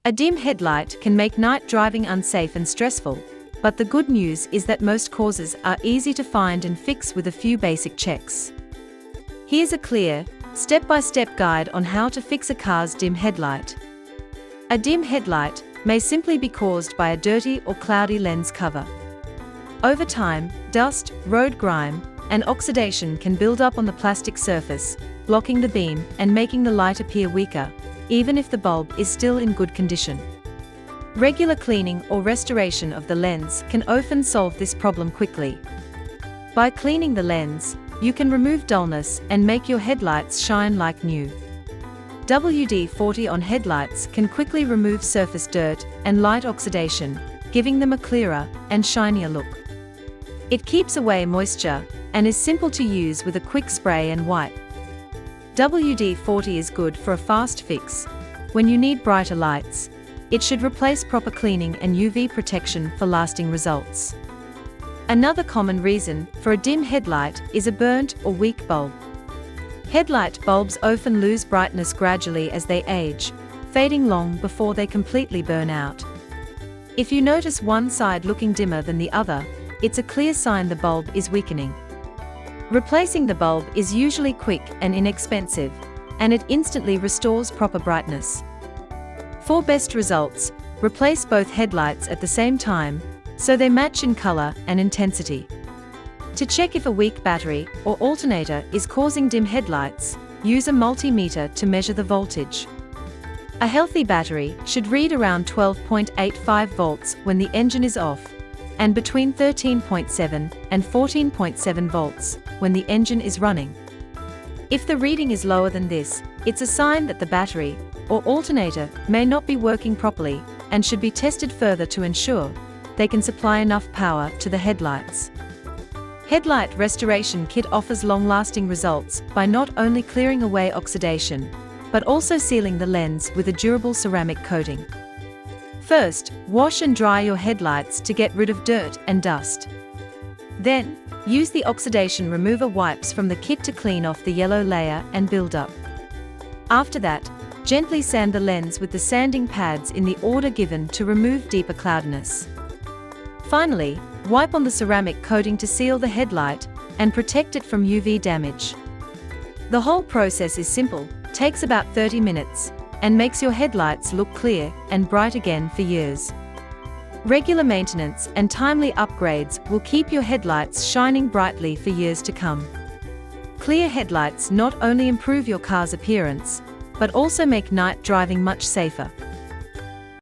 A dim headlight can make night driving unsafe and stressful, but the good news is that most causes are easy to find and fix with a few basic checks. Here's a clear, step-by-step guide on how to fix a car's dim headlight. A dim headlight may simply be caused by a dirty or cloudy lens cover. Over time, dust, road grime, and oxidation can build up on the plastic surface, blocking the beam and making the light appear weaker, even if the bulb is still in good condition. Regular cleaning or restoration of the lens can often solve this problem quickly. By cleaning the lens, you can remove dullness and make your headlights shine like new. WD-40 on headlights can quickly remove surface dirt and light oxidation, giving them a clearer and shinier look. It keeps away moisture and is simple to use with a quick spray and wipe. WD-40 is good for a fast fix. When you need brighter lights, it should replace proper cleaning and UV protection for lasting results. Another common reason for a dim headlight is a burnt or weak bulb. Headlight bulbs often lose brightness gradually as they age, fading long before they completely burn out. If you notice one side looking dimmer than the other, it's a clear sign the bulb is weakening. Replacing the bulb is usually quick and inexpensive, and it instantly restores proper brightness. For best results, replace both headlights at the same time, so they match in color and intensity. To check if a weak battery or alternator is causing dim headlights, use a multimeter to measure the voltage. A healthy battery should read around 12.85 volts when the engine is off, and between 13.7 and 14.7 volts when the engine is running. If the reading is lower than this, it's a sign that the battery or alternator may not be working properly and should be tested further to ensure they can supply enough power to the headlights. Headlight Restoration Kit offers long-lasting results by not only clearing away oxidation, but also sealing the lens with a durable ceramic coating. First, wash and dry your headlights to get rid of dirt and dust. Then, use the oxidation remover wipes from the kit to clean off the yellow layer and buildup. After that, gently sand the lens with the sanding pads in the order given to remove deeper cloudiness. Finally, wipe on the ceramic coating to seal the headlight and protect it from UV damage. The whole process is simple, takes about 30 minutes, and makes your headlights look clear and bright again for years. Regular maintenance and timely upgrades will keep your headlights shining brightly for years to come. Clear headlights not only improve your car's appearance, but also make night driving much safer.